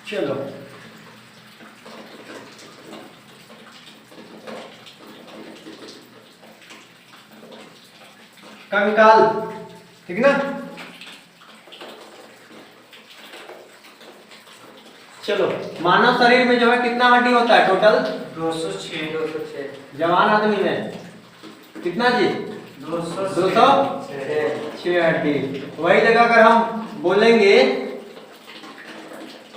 चलो कंकाल, ठीक ना। चलो मानव शरीर में जो है कितना हड्डी होता है टोटल? 206 जवान आदमी में कितना जी? 206 हड्डी। वही जगह अगर हम बोलेंगे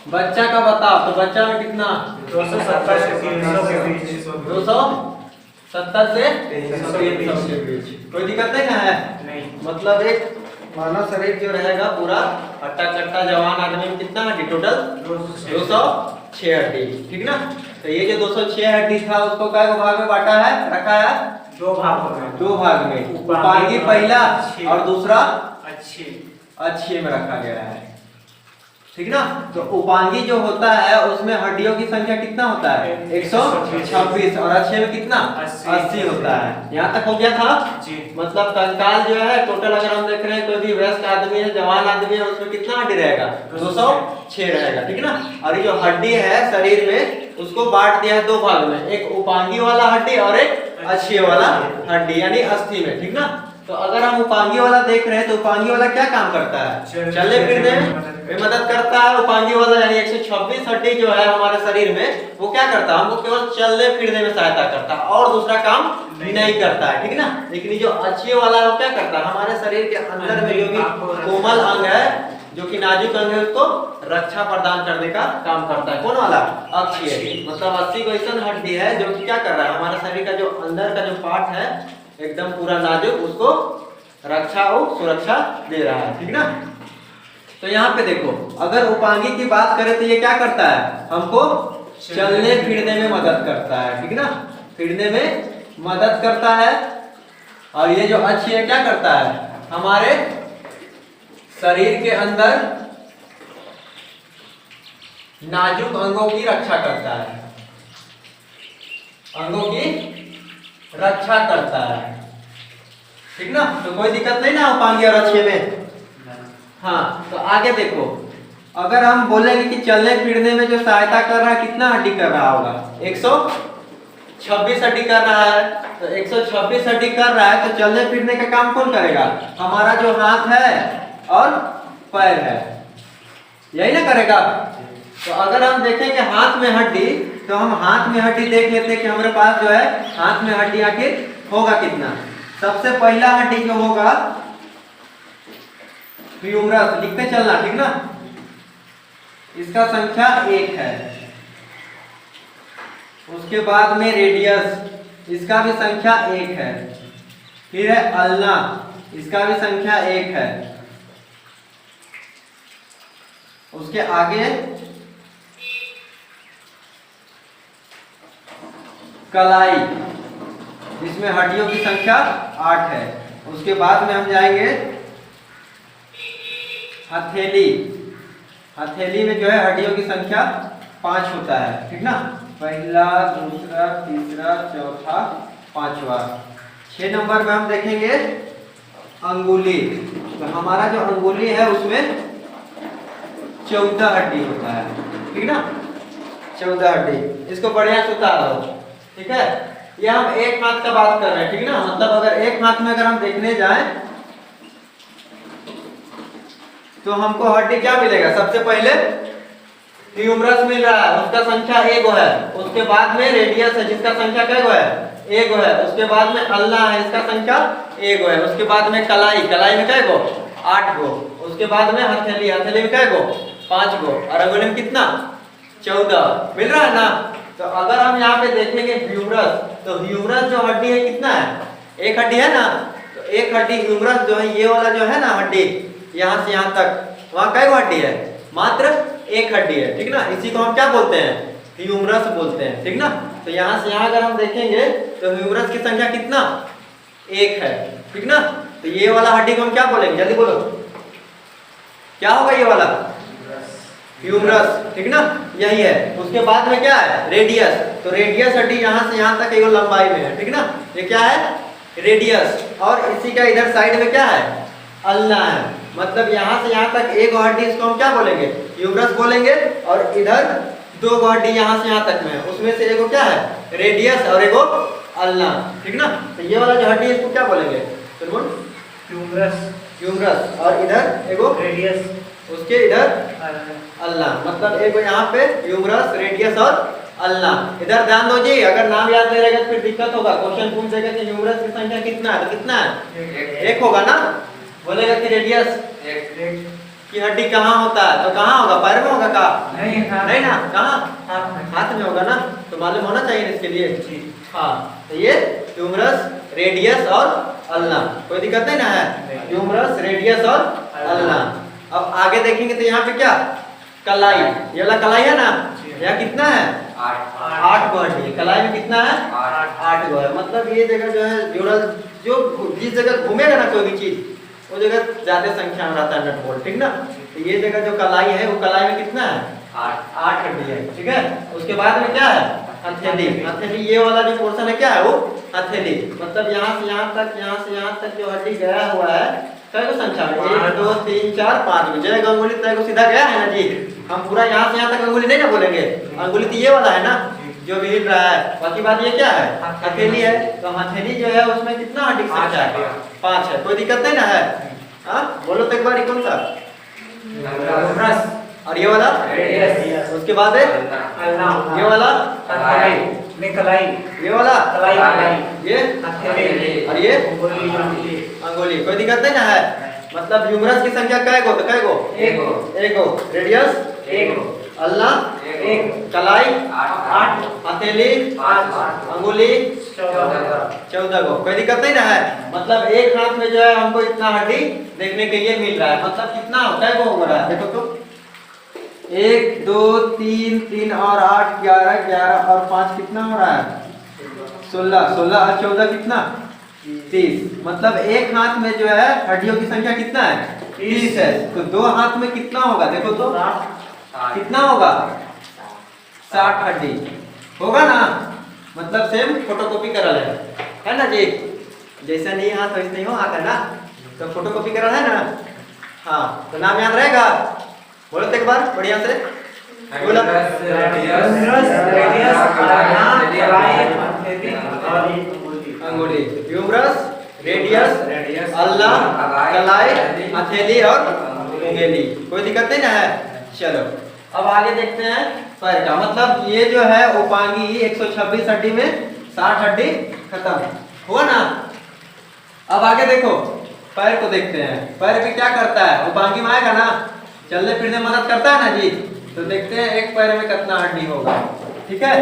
बच्चा का बताओ तो बच्चा में कितना? 270 से 300 के बीच। 270 से 300 के बीच। कोई दिक्कत नहीं ना है? नहीं। मतलब एक मानव शरीर जो रहेगा पूरा हट्टा कट्टा जवान आदमी में कितना हड्डी टोटल? 206 हड्डी, ठीक ना। तो ये जो 206 हड्डी था उसको कै भाग में बांटा है, रखा है? दो भागों में। दो भाग में। उपांगी पहला और दूसरा अच्छे में रखा गया है, ठीक ना। तो उपांगी जो होता है उसमें हड्डियों की संख्या कितना होता है? 126 और अच्छे में कितना? 80 होता है। यहाँ तक हो गया था जी। मतलब कंकाल जो है टोटल अगर हम देख रहे हैं कोई भी वयस्क आदमी है जवान आदमी है उसमें कितना हड्डी रहेगा? 206 रहेगा, ठीक ना। और ये जो हड्डी है शरीर में उसको बांट दिया है दो भाग में, एक उपांगी वाला हड्डी और एक अच्छी वाला हड्डी यानी अस्थि में, ठीक ना। तो अगर हम उपांगी वाला देख रहे हैं तो उपांगी वाला क्या काम करता है? चलने फिरने में मदद करता है। उपांगी वाला यानी 126 हड्डी जो है हमारे शरीर में वो क्या करता है? हमको केवल चलने फिरने में सहायता करता है और दूसरा काम नहीं करता है, ठीक ना। लेकिन जो अच्छे वाला है वो क्या करता है? हमारे शरीर के अंदर में जो भी कोमल अंग है जो कि नाजुक अंग है उसको रक्षा प्रदान करने का काम करता है। कौन वाला? अक्षीय। मतलब 80 को ऐसा हड्डी है जो कि क्या कर रहा है? हमारे शरीर का जो अंदर का जो पार्ट है एकदम पूरा नाजुक उसको रक्षा और सुरक्षा दे रहा है, ठीक ना। तो यहाँ पे देखो अगर उपांगी की बात करें तो ये क्या करता है? हमको चलने फिरने में मदद करता है, ठीक ना। फिरने में मदद करता है। और ये जो अच्छी है क्या करता है? हमारे शरीर के अंदर नाजुक अंगों की रक्षा करता है, अंगों की रक्षा करता है, ठीक ना। तो कोई दिक्कत नहीं ना उपांगी और अच्छे में। हाँ तो आगे देखो अगर हम बोलेंगे कि चलने फिरने में जो सहायता कर रहा है कितना हड्डी कर रहा होगा? 126 हड्डी कर रहा है। तो 126 हड्डी कर रहा है तो चलने फिरने का काम कौन करेगा? हमारा जो हाथ है और पैर है, यही ना करेगा। तो अगर हम देखेंगे हाथ में हड्डी तो हम हाथ में हड्डी देख लेते हैं कि हमारे पास जो है हाथ में हड्डी आखिर होगा कितना। सबसे पहला हड्डी जो होगा ह्यूमरस, लिखते चलना, ठीक ना। इसका संख्या 1 है। उसके बाद में रेडियस, इसका भी संख्या 1 है। फिर है अल्ना, इसका भी संख्या 1 है। उसके आगे कलाई, जिसमें हड्डियों की संख्या 8 है। उसके बाद में हम जाएंगे हथेली, हथेली में जो है हड्डियों की संख्या 5 होता है, ठीक ना। पहला, दूसरा, तीसरा, चौथा, पांचवा। 6 नंबर में हम देखेंगे अंगुली। तो हमारा जो अंगुली है उसमें 14 हड्डी होता है, ठीक ना। 14 हड्डी, इसको बढ़िया से उतार दो, ठीक है। ये हम एक हाथ का बात कर रहे हैं, ठीक ना। मतलब अगर एक हाथ में अगर हम देखने जाएं तो हमको हड्डी क्या मिलेगा? सबसे पहले ह्यूमरस मिल रहा है, उसका संख्या 1 है। उसके बाद में रेडियस है जिसका संख्या क्या है? 1 है। उसके बाद में अल्ना है, इसका संख्या 1 है। उसके बाद में कलाई, कलाई में क्या गो? 8 गो। उसके बाद में हथेली, हथेली में क्या गो? 5 गो। और अंगुली में कितना? 14 मिल रहा है ना। तो अगर हम यहाँ पे देखेंगे ह्यूमरस, तो ह्यूमरस जो हड्डी है कितना है? 1 हड्डी है ना। तो 1 हड्डी ह्यूमरस जो है ये वाला जो है ना हड्डी यहाँ से यहाँ तक, वहाँ कई हड्डी है? मात्र 1 हड्डी है, ठीक ना। इसी को हम क्या बोलते हैं? ह्यूमरस बोलते हैं, ठीक ना। तो यहाँ से यहाँ अगर हम देखेंगे तो ह्यूमरस की संख्या कितना? 1 है, ठीक ना। तो ये वाला हड्डी को हम क्या बोलेंगे? जल्दी बोलो, क्या होगा ये वाला? ह्यूमरस, ठीक ना, यही है। उसके बाद में क्या है? रेडियस। तो रेडियस हड्डी यहाँ से यहाँ तक एक लंबाई में है, ठीक ना। ये क्या है? रेडियस। और इसी का इधर साइड में क्या है? अल्ना है। मतलब यहाँ से यहाँ तक एक हड्डी, इसको हम क्या बोलेंगे? ह्यूमरस बोलेंगे। और इधर दो हड्डी यहाँ से यहाँ तक में है, उसमें से एगो क्या है? रेडियस और एगो अल्ना, ठीक ना। तो ये वाला जो हड्डी है इसको क्या बोलेंगे? ह्यूमरस। ह्यूमरस। और इधर एगो रेडियस, उसके इधर अल्ना। मतलब एगो यहाँ पे ह्यूमरस, रेडियस और अल्ना। इधर ध्यान दो जी, अगर नाम याद नहीं रहेगा तो फिर दिक्कत होगा। क्वेश्चन पूछ देगा कि ह्यूमरस की संख्या कितना है, तो कितना है? एक होगा ना। बोलेगा कि रेडियस की हड्डी कहाँ होता है, तो कहाँ होगा? पैर में होगा? कहाँ? नहीं ना, कहाँ? हाथ में होगा ना। तो मालूम होना चाहिए इसके लिए। हाँ, तो ये ह्यूमरस, रेडियस और अल्ना, कोई दिक्कत नहीं ना है? ह्यूमरस, रेडियस और अल्ना। अब आगे देखेंगे तो यहाँ पे क्या? कलाई। ये वाला कलाई है ना, यहाँ कितना है? 8 गो हड्डी। कलाई में कितना है? 8 गो है। मतलब ये जगह जो है जुड़ल, जो जिस जगह घूमेगा ना कोई भी चीज, वो जगह ज्यादा संख्या में रहता है नट बोल्ट, ठीक ना। तो ये जगह जो कलाई है, वो कलाई में कितना है? 8 हड्डी है, ठीक है। उसके बाद में क्या है? हथेली। हथेली, ये वाला जो पोर्शन है क्या है? वो हथेली। मतलब यहाँ से यहाँ तक, यहाँ से यहाँ तक जो हड्डी गया हुआ है, कई संख्या में? 1 2 3 4 5 गो। जय अंगुली तय को सीधा गया है ना जी। हम पूरा यहाँ से यहाँ तक अंगुली नहीं ना बोलेंगे। अंगुली तो ये वाला है ना जो भी हिल रहा है। बाकी बात ये क्या है? हथेली है। तो हथेली जो है उसमें कितना हड्डी की संख्या है? 5 है। कोई दिक्कत नहीं ना है? हाँ, बोलो तो एक बार। कौन सा? ह्यूमरस। और ये वाला? रेडियस। उसके बाद है अल्ना। ये वाला? कलाई। कलाई। ये वाला? कलाई। ये हथेली। और ये अंगुली। अंगुली। कोई दिक्कत नहीं ना है? मतलब ह्यूमरस की संख्या कै गो? तो कै गो? एक गो। रेडियस? अल्ना? कलाई? 8। हथेली? 8। अंगुली? 14 गो। कोई दिक्कत नहीं ना है? मतलब एक हाथ में जो है हमको इतना हड्डी देखने के लिए मिल रहा है। मतलब कितना कै गो हो रहा है? देखो तो, 1 2 3 3 और 8 11 11 और 5 कितना हो रहा है? 16 16 और 14 कितना? 30। मतलब एक हाथ में जो है हड्डियों की संख्या कितना है? 30 है। तो दो हाथ में कितना होगा? देखो तो, कितना होगा? 60 हड्डी होगा ना। मतलब सेम फोटोकॉपी करल है ना जी। जैसा नहीं हाथ वैसे नहीं हो हाथ, है ना। तो फोटोकॉपी करल है ना। हाँ, तो नाम याद रहेगा? बोलो तो एक बार बढ़िया से बोलो। अंगुली, ह्यूमरस, रेडियस, अल्ना, कलाई, हथेली और उंगली। कोई दिक्कत नहीं ना है? चलो अब आगे देखते हैं पैर का। मतलब ये जो है उपांगी 126 हड्डी में 60 हड्डी खत्म हुआ ना। अब आगे देखो पैर को देखते हैं। पैर भी क्या करता है? उपांगी में आएगा ना, चलने फिरने मदद करता है ना जी। तो देखते हैं एक पैर में कितना हड्डी होगा। ठीक है,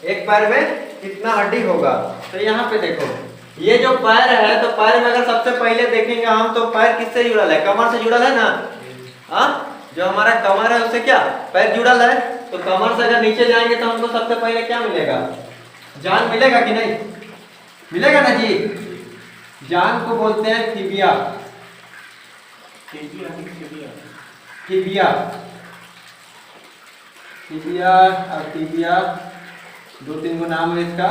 एक पैर में कितना हड्डी होगा। तो यहाँ पे देखो, ये जो पैर है, तो पैर में अगर सबसे पहले देखेंगे हम, तो पैर किससे जुड़ल है? कमर से जुड़ल है ना। हाँ, जो हमारा कमर है उससे क्या पैर जुड़ल है। तो कमर से अगर नीचे जाएंगे तो हमको सबसे पहले क्या मिलेगा? जान मिलेगा कि नहीं? मिलेगा ना जी। जान को बोलते हैं टिबिया। टिबिया, टिबिया और टिबिया 2-3 गो नाम है इसका,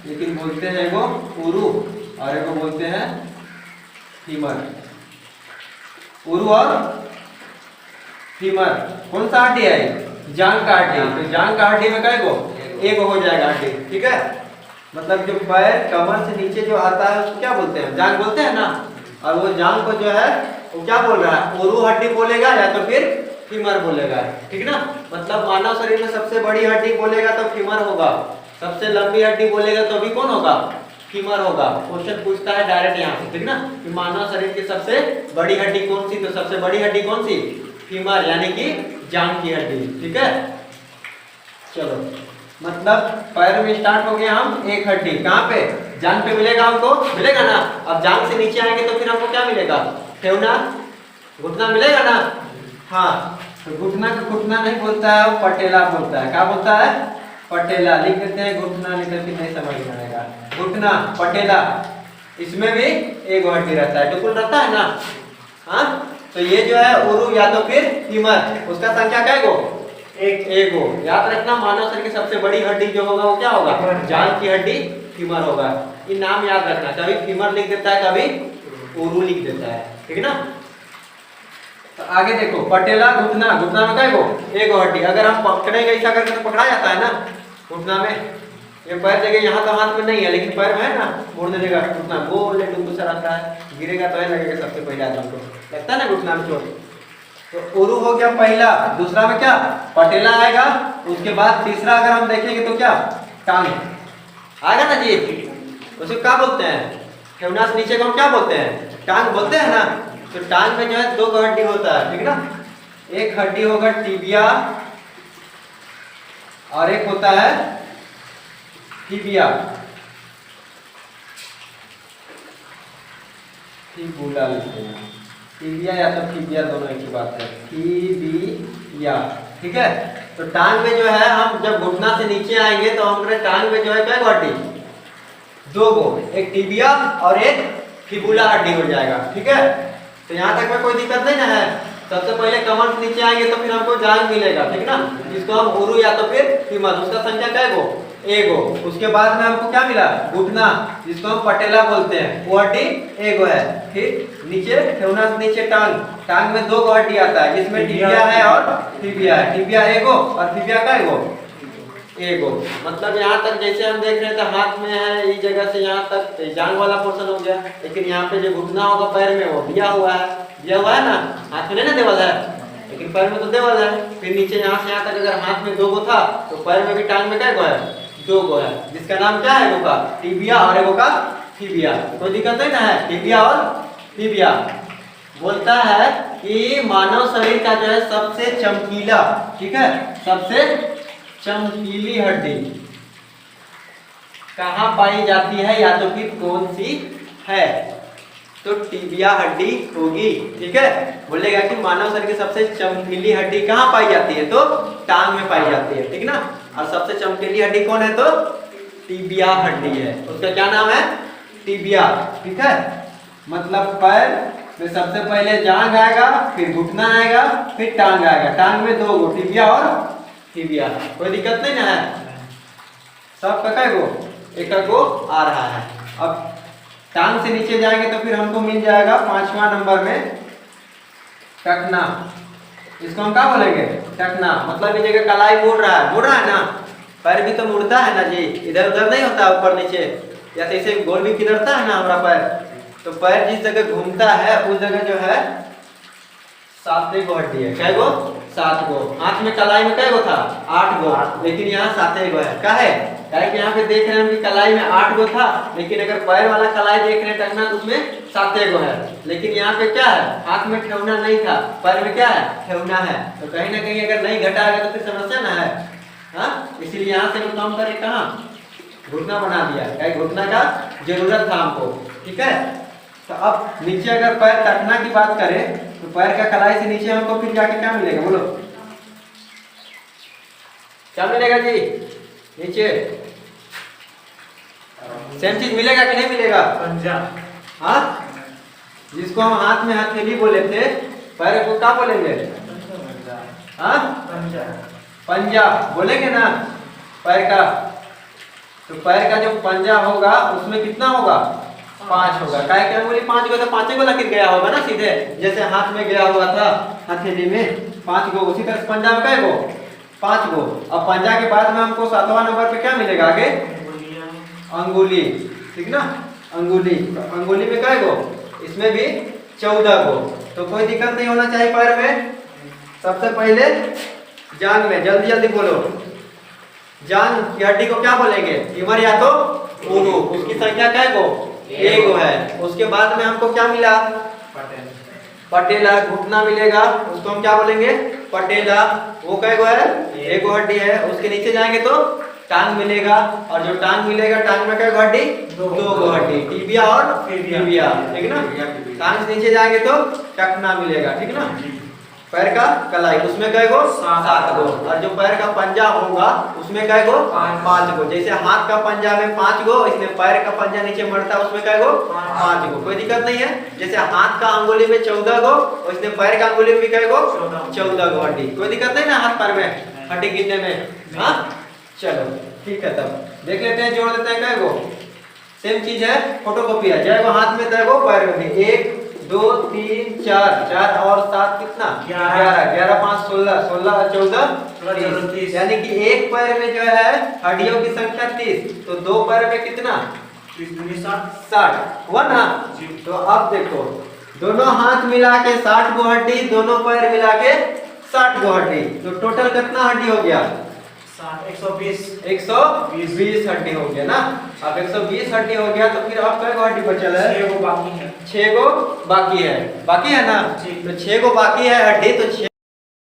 लेकिन बोलते हैं एगो उरु और एगो बोलते हैं फीमर। उरु और फीमर कौन सा हड्डी है? जांग का हड्डी। तो जांग का हड्डी में कै गो? एक हो जाएगा हड्डी। ठीक है, मतलब जो पैर कमर से नीचे जो आता है उसको क्या बोलते हैं? जांग बोलते हैं ना। और वो जांग को जो है वो क्या बोल रहा है? उरु हड्डी बोलेगा या तो फिर फीमर बोलेगा। ठीक ना। मतलब मानव शरीर में सबसे बड़ी हड्डी बोलेगा तो फीमर होगा, सबसे लंबी हड्डी बोलेगा तो भी कौन होगा? फीमर होगा। क्वेश्चन पूछता है डायरेक्ट यहाँ से, ठीक ना, कि मानव शरीर की सबसे बड़ी हड्डी कौन सी? तो सबसे बड़ी हड्डी कौन सी? फीमर, यानी कि जांग की हड्डी। ठीक है, चलो मतलब पैर में स्टार्ट हो गया हम एक हड्डी। कहाँ पे? जांग पे मिलेगा हमको, मिलेगा ना। अब जांग से नीचे आएंगे तो फिर हमको क्या मिलेगा? ठेवना, घुटना मिलेगा ना। हाँ, तो घुटना को घुटना नहीं बोलता है, वो पटेला बोलता है। क्या बोलता है? पटेला। लिख देते हैं, घुटना लिख के नहीं समझ में आएगा। घुटना, पटेला, इसमें भी एक हड्डी रहता है, टुकुल रहता है ना। हाँ, तो ये जो है उरु या तो फिर फीमर, उसका संख्या क्या गो? एक गो। याद रखना, मानव शरीर की सबसे बड़ी हड्डी जो होगा वो क्या होगा? जांग की हड्डी फीमर होगा। ये नाम याद रखना, कभी फीमर लिख देता है, कभी उरु लिख देता है। ठीक है ना। तो आगे देखो, पटेला घुटना, घुटना में क्या गो, एक हड्डी। अगर हम पकड़ेंगे ऐसा करके तो पकड़ा जाता है ना घुटना में। ये पैर जगह यहाँ तो हाथ में नहीं है, लेकिन पैर में है ना, मुड़ने देगा घुटना गोल डुबू सा रहता है, गिरेगा तो है लगेगा सबसे पहले आदमी को, लगता है ना घुटना में चोट। तो उरु हो गया पहला। दूसरा में क्या, पटेला आएगा। उसके बाद तीसरा अगर हम देखेंगे तो क्या, टांग आएगा ना जी। उसे क्या बोलते हैं, ठेवना से नीचे को हम क्या बोलते हैं, टांग बोलते हैं ना। तो टांग में जो है दो हड्डी होता है, ठीक ना। एक हड्डी होगा टिबिया और एक होता है फिबिया, फिबुला लिखते हैं, टिबिया या तो फिबिया दोनों एक ही बात है, फिबिया, ठीक है। तो टांग में जो है हम जब घुटना से नीचे आएंगे तो हमारे टांग में जो है क्या हड्डी, दो गो, एक टिबिया और एक फिबुला हड्डी हो जाएगा, ठीक है। तो यहाँ तक में कोई दिक्कत नहीं ना है। सबसे पहले कमर से नीचे आएंगे तो फिर हमको जांग मिलेगा, ठीक ना, जिसको हम उरु या तो फिर फीमर, उसका संख्या क्या है, एगो। उसके बाद में हमको क्या मिला, घुटना, जिसको हम पटेला बोलते हैं, वो हड्डी एगो है। फिर नीचे ठेवना से नीचे टांग, टांग में दो हड्डी आता है, जिसमें टिबिया है और फिबिया है। टिबिया एगो और फिबिया का एगो। मतलब यहाँ तक जैसे हम देख रहे थे हाथ में है, इस जगह से यहाँ तक जांग वाला पोर्शन हो गया, लेकिन यहाँ पे जो घुटना होगा पैर में वो दिया हुआ है ना, हाथ में नहीं ना देवल है, लेकिन पैर में तो देवल है। फिर नीचे यहाँ से यहाँ तक अगर हाथ में दो गो था तो पैर में भी टांग में क्या गो है, दो गो है, जिसका नाम क्या है, एगो का टिबिया और एगो का फिबिया। कोई दिक्कत नहीं ना है, टिबिया और फिबिया। बोलता है कि मानव शरीर का जो है सबसे चमकीला, ठीक है, सबसे चमकीली हड्डी कहाँ पाई जाती है या तो फिर कौन सी है, तो टिबिया हड्डी होगी, ठीक है। बोलेगा कि मानव शरीर की सबसे चमकीली हड्डी कहाँ पाई जाती है, तो टांग में पाई जाती है, ठीक ना। और सबसे चमकीली हड्डी कौन है, तो टिबिया हड्डी है, उसका क्या नाम है, टिबिया, ठीक है। मतलब पैर में सबसे पहले जांग आएगा, फिर घुटना आएगा, फिर टांग आएगा। टांग में दो गो, टिबिया और फिबिया। कोई दिक्कत नहीं ना है, सब का गो एक गो आ रहा है। अब टांग से नीचे जाएंगे तो फिर हमको मिल जाएगा 5वां नंबर में टखना। इसको हम क्या बोलेंगे, टखना। मतलब ये जगह कलाई मुड़ रहा है ना, पैर भी तो मुड़ता है ना जी, इधर उधर नहीं होता ऊपर नीचे, या तो ऐसे गोल भी किधरता है ना हमारा पैर। तो पैर जिस जगह घूमता है उस जगह जो है 7 गो हड्डी है, क्या गो, 7 गो। हाथ में कलाई में क्या गो था, 8 गो, लेकिन यहाँ 7 गो है। क्या है, कि यहाँ पे देख रहे हैं कि कलाई में 8 गो था, लेकिन अगर पैर वाला कलाई देख रहे हैं टखना तो उसमें 7 गो है। लेकिन यहाँ पे क्या है, हाथ में ठेवना नहीं था, पैर में क्या है, ठेवना है। तो कहीं ना कहीं अगर नहीं घटाएगा तो फिर समस्या ना है, हाँ। इसीलिए यहाँ से हम काम करें कहाँ, घुटना बना दिया, क्या घुटना का जरूरत था हमको, ठीक है। तो अब नीचे अगर पैर टखना की बात करें तो पैर का कलाई से नीचे हमको फिर जाके क्या मिलेगा, बोलो क्या मिलेगा जी, नीचे सेम चीज मिलेगा कि नहीं मिलेगा, पंजा, हाँ। जिसको हम हाथ में हथेली बोले थे, पैर को क्या बोलेंगे, हाँ, पंजा बोलेंगे ना पैर का। तो पैर का जो पंजा होगा उसमें कितना होगा, 5 होगा। क्या क्या बोली, 5 गो, तो 5 गो लकीर गया होगा ना सीधे, जैसे हाथ में गया हुआ था हथेली में 5 गो, उसी तरह पंजा में क्या गो, 5 गो। अब पंजा के बाद में हमको 7वां नंबर पे क्या मिलेगा, आगे अंगुली, ठीक ना, अंगुली। तो अंगुली में क्या गो, इसमें भी 14 गो। तो कोई दिक्कत नहीं होना चाहिए पैर में। सबसे पहले जांग में, जल्दी जल्दी बोलो, जांग की हड्डी को क्या बोलेंगे, फीमर या तो उरु, उसकी संख्या क्या गो, एगो है। उसके बाद में हमको क्या मिला, पटेला, घुटना मिलेगा, उसको हम क्या बोलेंगे, पटेला, वो क्या गो है, एगो हड्डी है। उसके नीचे जाएंगे तो टांग मिलेगा, और जो टांग मिलेगा टांग में क्या हड्डी, 2 गो हड्डी, टिबिया और फिबिया, ठीक ना। टांग से नीचे जाएंगे तो टखना मिलेगा, ठीक ना। पैर का कलाई, उसमें क्या गो, 7 गो। और जो पैर का पंजा होगा उसमें क्या गो, 5 गो। जैसे हाथ का पंजा में 5 गो, इसमें पैर का पंजा नीचे मरता है उसमें क्या गो, 5 गो। कोई दिक्कत नहीं है। जैसे हाथ का अंगुली में 14 गो, और इसमें पैर का अंगुली में भी क्या गो, 14 गो हड्डी। कोई दिक्कत नहीं ना हाथ पैर में हड्डी गिनने में, हाँ। चलो ठीक है, तब देख लेते हैं, जोड़ देते हैं, क्या गो, सेम चीज है, फोटोकॉपी है, जय गो हाथ में, तय गो पैर में भी, 1 2 3 4 4 और 7 कितना 11 11 5 16 16 और 14 30 यानी कि एक पैर में जो है हड्डियों की संख्या 30, तो दो पैर में कितना 60 हुआ ना। जी। तो अब देखो दोनों हाथ मिला के 60 गो हड्डी, दोनों पैर मिला के 60 गो हड्डी, तो टोटल कितना हड्डी हो गया 120 हड्डी हो गया ना। अब 120 हड्डी हो गया, तो फिर अब कै गो हड्डी बचल है 6 गो बाकी है। 6 गो बाकी है ना। जी। तो 6 गो बाकी है हड्डी, तो 6